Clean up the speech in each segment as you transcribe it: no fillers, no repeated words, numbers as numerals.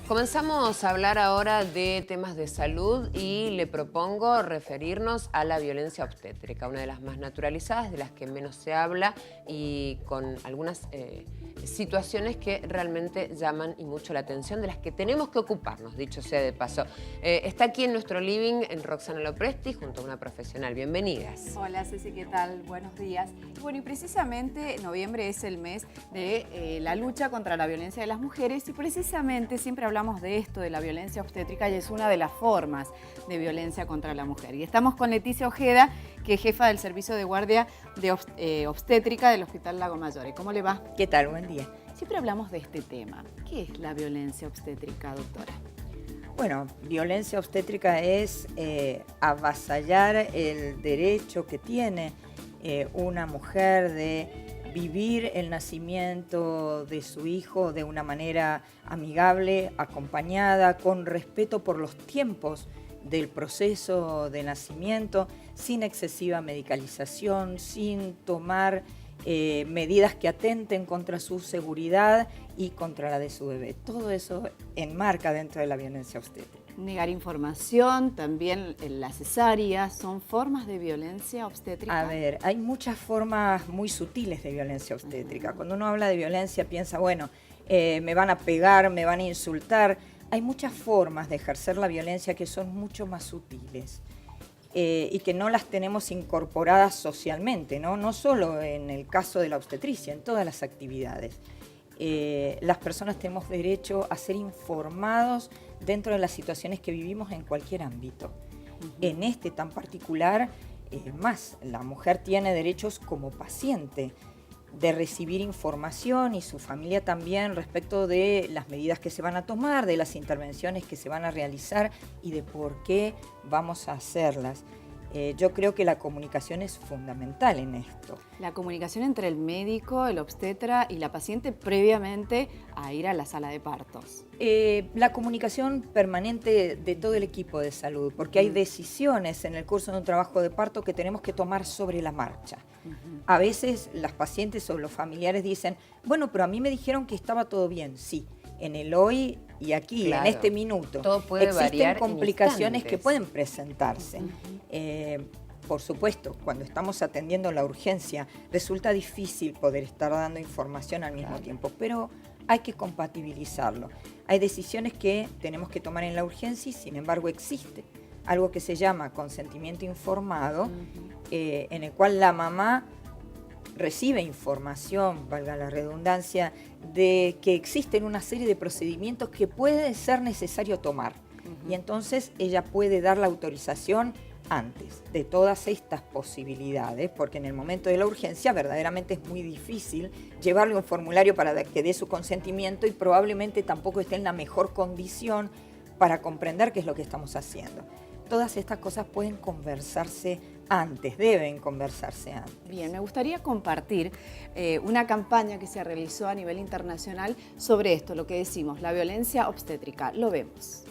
Comenzamos a hablar ahora de temas de salud y le propongo referirnos a la violencia obstétrica, una de las más naturalizadas, de las que menos se habla y con algunas situaciones que realmente llaman y mucho la atención, de las que tenemos que ocuparnos, dicho sea de paso. Está aquí en nuestro living Roxana Lopresti junto a una profesional. Bienvenidas. Hola Ceci, ¿qué tal? Buenos días. Bueno, y precisamente noviembre es el mes de la lucha contra la violencia de las mujeres y precisamente siempre hablamos de esto, de la violencia obstétrica, y es una de las formas de violencia contra la mujer. Y estamos con Leticia Ojeda, que es jefa del servicio de guardia de obstétrica del Hospital Lago Mayor. ¿Cómo le va? ¿Qué tal? Buen día. Siempre hablamos de este tema. ¿Qué es la violencia obstétrica, doctora? Bueno, violencia obstétrica es avasallar el derecho que tiene una mujer de vivir el nacimiento de su hijo de una manera amigable, acompañada, con respeto por los tiempos del proceso de nacimiento, sin excesiva medicalización, sin tomar medidas que atenten contra su seguridad y contra la de su bebé. Todo eso enmarca dentro de la violencia obstétrica. Negar información, también la cesárea, ¿son formas de violencia obstétrica? A ver, hay muchas formas muy sutiles de violencia obstétrica. Cuando uno habla de violencia piensa, bueno, me van a pegar, me van a insultar. Hay muchas formas de ejercer la violencia que son mucho más sutiles. Y que no las tenemos incorporadas socialmente, ¿no? No solo en el caso de la obstetricia, en todas las actividades. Las personas tenemos derecho a ser informados dentro de las situaciones que vivimos en cualquier ámbito. En este tan particular, más, la mujer tiene derechos como paciente de recibir información y su familia también respecto de las medidas que se van a tomar, de las intervenciones que se van a realizar y de por qué vamos a hacerlas. Yo creo que la comunicación es fundamental en esto. La comunicación entre el médico, el obstetra y la paciente previamente a ir a la sala de partos. La comunicación permanente de todo el equipo de salud, porque hay decisiones en el curso de un trabajo de parto que tenemos que tomar sobre la marcha. A veces las pacientes o los familiares dicen, bueno, pero a mí me dijeron que estaba todo bien. Sí, en el hoy y aquí, claro, en este minuto. Todo puede variar. Existen complicaciones en que pueden presentarse. Por supuesto, cuando estamos atendiendo la urgencia, resulta difícil poder estar dando información al mismo tiempo, pero hay que compatibilizarlo. Hay decisiones que tenemos que tomar en la urgencia y, sin embargo, existe algo que se llama consentimiento informado, en el cual la mamá recibe información, valga la redundancia, de que existen una serie de procedimientos que puede ser necesario tomar. Y entonces ella puede dar la autorización antes de todas estas posibilidades, porque en el momento de la urgencia verdaderamente es muy difícil llevarle un formulario para que dé su consentimiento y probablemente tampoco esté en la mejor condición para comprender qué es lo que estamos haciendo. Todas estas cosas pueden conversarse antes, deben conversarse antes. Bien, me gustaría compartir una campaña que se realizó a nivel internacional sobre esto, lo que decimos, la violencia obstétrica. Lo vemos.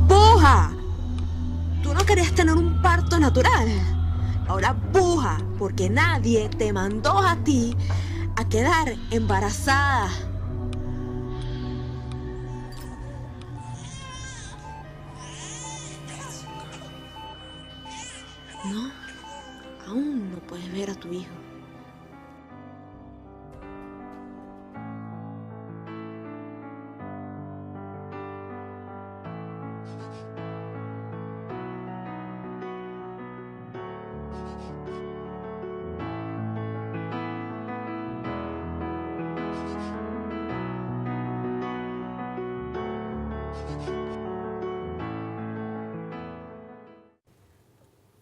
¡Puja! Tú no querías tener un parto natural. Ahora puja, porque nadie te mandó a ti a quedar embarazada. No, aún no puedes ver a tu hijo.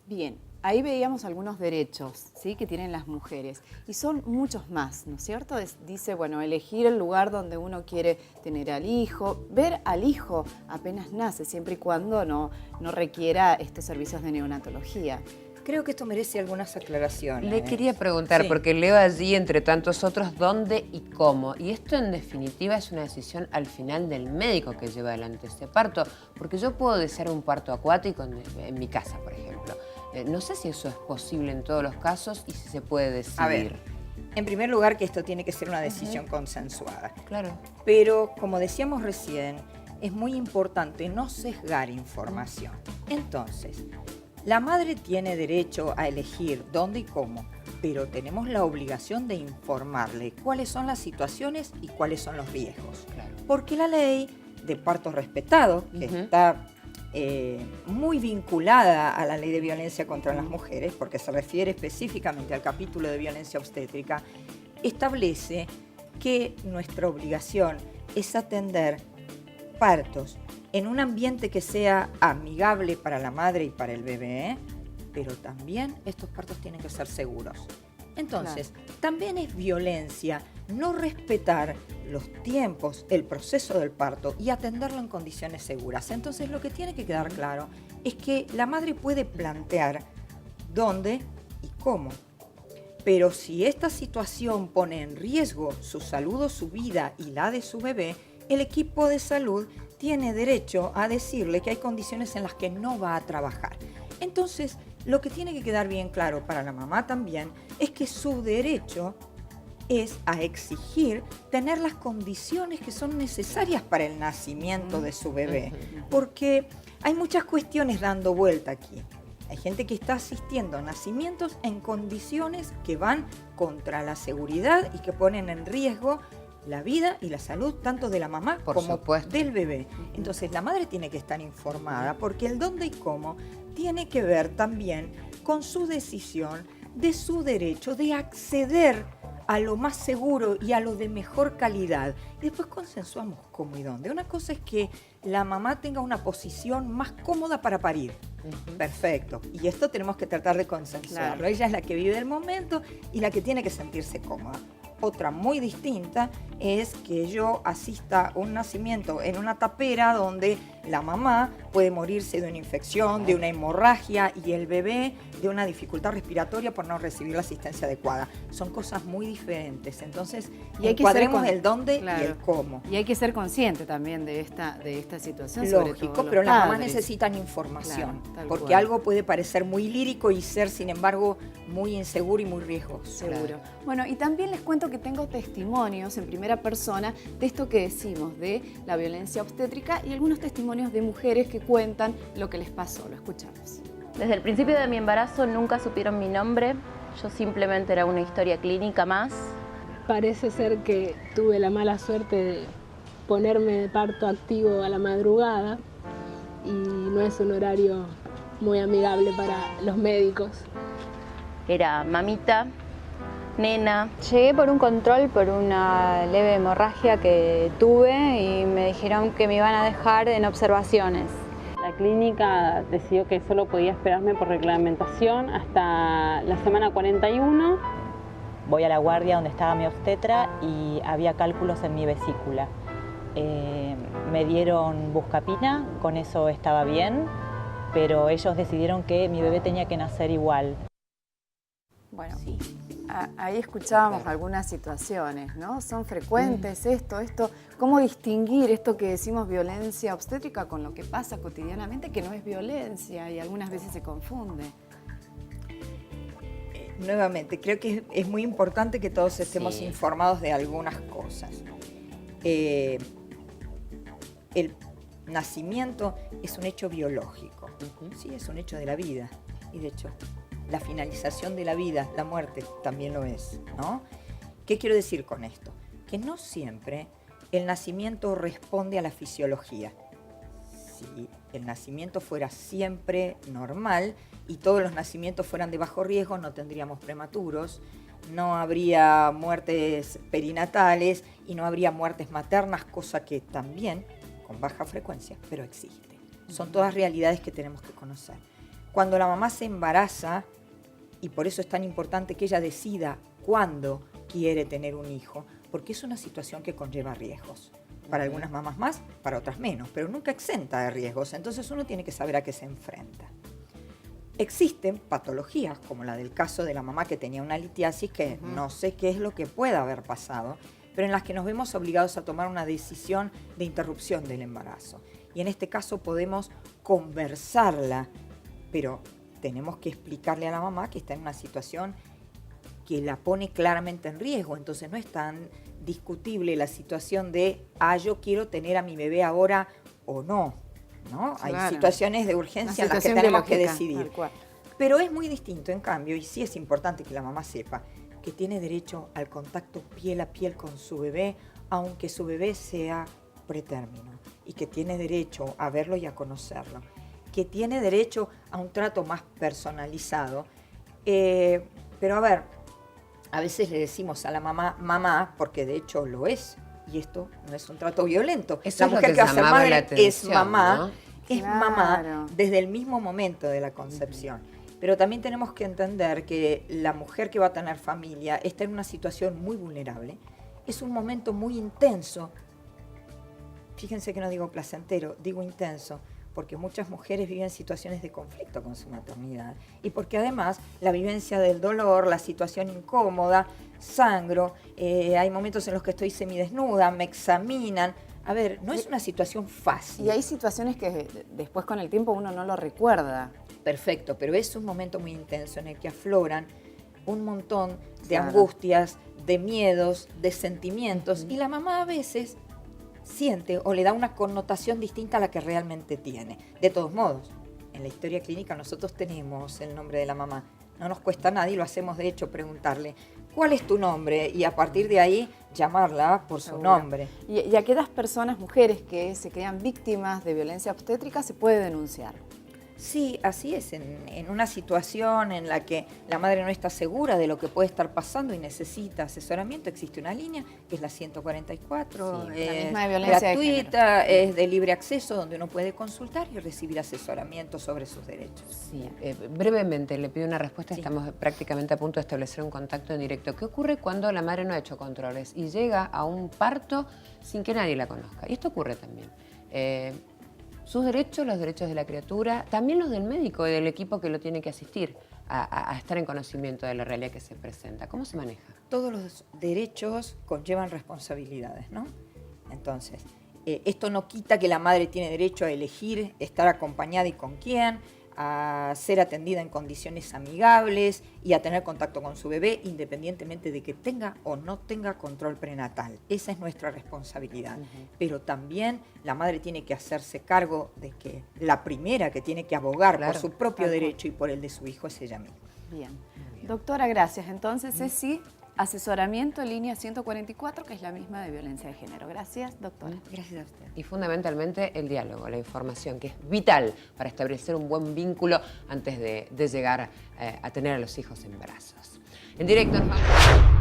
Bien, ahí veíamos algunos derechos, ¿sí?, que tienen las mujeres y son muchos más, ¿no es cierto? Dice, bueno, elegir el lugar donde uno quiere tener al hijo, ver al hijo apenas nace, siempre y cuando no requiera estos servicios de neonatología. Creo que esto merece algunas aclaraciones. Le quería preguntar, porque leo allí, entre tantos otros, dónde y cómo. Y esto, en definitiva, es una decisión al final del médico que lleva adelante este parto. Porque yo puedo desear un parto acuático en mi casa, por ejemplo. No sé si eso es posible en todos los casos y si se puede decidir. A ver, En primer lugar, que esto tiene que ser una decisión consensuada. Claro. Pero, como decíamos recién, es muy importante no sesgar información. Entonces, la madre tiene derecho a elegir dónde y cómo, pero tenemos la obligación de informarle cuáles son las situaciones y cuáles son los riesgos. Claro. Porque la ley de parto respetado, que está muy vinculada a la ley de violencia contra las mujeres, porque se refiere específicamente al capítulo de violencia obstétrica, establece que nuestra obligación es atender partos en un ambiente que sea amigable para la madre y para el bebé, pero también estos partos tienen que ser seguros. Entonces, también es violencia no respetar los tiempos, el proceso del parto y atenderlo en condiciones seguras. Entonces, lo que tiene que quedar claro es que la madre puede plantear dónde y cómo. Pero si esta situación pone en riesgo su salud o su vida y la de su bebé, el equipo de salud tiene derecho a decirle que hay condiciones en las que no va a trabajar. Entonces, lo que tiene que quedar bien claro para la mamá también es que su derecho es a exigir tener las condiciones que son necesarias para el nacimiento de su bebé. Porque hay muchas cuestiones dando vuelta aquí. Hay gente que está asistiendo a nacimientos en condiciones que van contra la seguridad y que ponen en riesgo la vida y la salud tanto de la mamá como del bebé. Entonces la madre tiene que estar informada porque el dónde y cómo tiene que ver también con su decisión de su derecho de acceder a lo más seguro y a lo de mejor calidad. Y después consensuamos cómo y dónde. Una cosa es que la mamá tenga una posición más cómoda para parir. Perfecto. Y esto tenemos que tratar de consensuarlo. Claro. Ella es la que vive el momento y la que tiene que sentirse cómoda. Otra muy distinta es que yo asista a un nacimiento en una tapera donde la mamá puede morirse de una infección, de una hemorragia y el bebé de una dificultad respiratoria por no recibir la asistencia adecuada. Son cosas muy diferentes. Entonces, encuadremos el dónde y el cómo. Y hay que ser consciente también de esta situación. Lógico, pero las mamás necesitan información. Claro, porque algo puede parecer muy lírico y ser, sin embargo, muy inseguro y muy riesgoso. Seguro. Claro. Bueno, y también les cuento que tengo testimonios en primera persona de esto que decimos, de la violencia obstétrica y algunos testimonios de mujeres que cuentan lo que les pasó. Lo escuchamos. Desde el principio de mi embarazo nunca supieron mi nombre, yo simplemente era una historia clínica más. Parece ser que tuve la mala suerte de ponerme de parto activo a la madrugada y no es un horario muy amigable para los médicos. Era mamita, nena. Llegué por un control, por una leve hemorragia que tuve y me dijeron que me iban a dejar en observaciones. La clínica decidió que solo podía esperarme por reglamentación hasta la semana 41. Voy a la guardia donde estaba mi obstetra y había cálculos en mi vesícula. Me dieron buscapina, con eso estaba bien, pero ellos decidieron que mi bebé tenía que nacer igual. Bueno, sí. Ahí escuchábamos algunas situaciones, ¿no? Son frecuentes esto, ¿cómo distinguir esto que decimos violencia obstétrica con lo que pasa cotidianamente, que no es violencia y algunas veces se confunde? Nuevamente, creo que es muy importante que todos estemos informados de algunas cosas. El nacimiento es un hecho biológico, sí, es un hecho de la vida y de hecho la finalización de la vida, la muerte, también lo es, ¿no? ¿Qué quiero decir con esto? Que no siempre el nacimiento responde a la fisiología. Si el nacimiento fuera siempre normal y todos los nacimientos fueran de bajo riesgo, no tendríamos prematuros, no habría muertes perinatales y no habría muertes maternas, cosa que también, con baja frecuencia, pero existe. Son todas realidades que tenemos que conocer. Cuando la mamá se embaraza, y por eso es tan importante que ella decida cuándo quiere tener un hijo, porque es una situación que conlleva riesgos. Para algunas mamás más, para otras menos, pero nunca exenta de riesgos. Entonces uno tiene que saber a qué se enfrenta. Existen patologías, como la del caso de la mamá que tenía una litiasis, que no sé qué es lo que pueda haber pasado, pero en las que nos vemos obligados a tomar una decisión de interrupción del embarazo. Y en este caso podemos conversarla, pero tenemos que explicarle a la mamá que está en una situación que la pone claramente en riesgo. Entonces no es tan discutible la situación de, yo quiero tener a mi bebé ahora o no. ¿No? Claro. Hay situaciones de urgencia en las que situación tenemos que biológica, decidir. tal cual. Pero es muy distinto, en cambio, y sí es importante que la mamá sepa que tiene derecho al contacto piel a piel con su bebé, aunque su bebé sea pretérmino, y que tiene derecho a verlo y a conocerlo, que tiene derecho a un trato más personalizado. Pero a ver, a veces le decimos a la mamá, porque de hecho lo es, y esto no es un trato violento. Eso la es lo mujer que que va a ser llamaba la madre es atención, mamá, ¿no? es Claro. mamá desde el mismo momento de la concepción. Pero también tenemos que entender que la mujer que va a tener familia está en una situación muy vulnerable. Es un momento muy intenso. Fíjense que no digo placentero, digo intenso, porque muchas mujeres viven situaciones de conflicto con su maternidad y porque además la vivencia del dolor, la situación incómoda, sangro, hay momentos en los que estoy semidesnuda, me examinan. A ver, no es una situación fácil. Y hay situaciones que después con el tiempo uno no lo recuerda. Perfecto, pero es un momento muy intenso en el que afloran un montón de Claro. angustias, de miedos, de sentimientos, y la mamá a veces siente o le da una connotación distinta a la que realmente tiene. De todos modos, en la historia clínica nosotros tenemos el nombre de la mamá. No nos cuesta nada y lo hacemos de hecho preguntarle, ¿cuál es tu nombre? Y a partir de ahí llamarla por su Seguro. nombre. Y a aquellas personas, mujeres que se crean víctimas de violencia obstétrica, se puede denunciar. Sí, así es, en una situación en la que la madre no está segura de lo que puede estar pasando y necesita asesoramiento, existe una línea que es la 144, Sí, la es misma de violencia de gratuita, es de libre acceso, donde uno puede consultar y recibir asesoramiento sobre sus derechos. Sí, brevemente le pido una respuesta, Sí. estamos prácticamente a punto de establecer un contacto en directo. ¿Qué ocurre cuando la madre no ha hecho controles y llega a un parto sin que nadie la conozca? Y esto ocurre también. Sus derechos, los derechos de la criatura, también los del médico y del equipo que lo tiene que asistir a estar en conocimiento de la realidad que se presenta. ¿Cómo se maneja? Todos los derechos conllevan responsabilidades, ¿no? Entonces, esto no quita que la madre tiene derecho a elegir estar acompañada y con quién, a ser atendida en condiciones amigables y a tener contacto con su bebé independientemente de que tenga o no tenga control prenatal. Esa es nuestra responsabilidad. Pero también la madre tiene que hacerse cargo de que la primera que tiene que abogar Claro, por su propio tal cual. derecho y por el de su hijo es ella misma. Bien. Doctora, gracias. Entonces, Ceci, asesoramiento línea 144, que es la misma de violencia de género. Gracias, doctora. Gracias a usted. Y fundamentalmente el diálogo, la información, que es vital para establecer un buen vínculo antes de llegar a tener a los hijos en brazos. En directo nos vamos.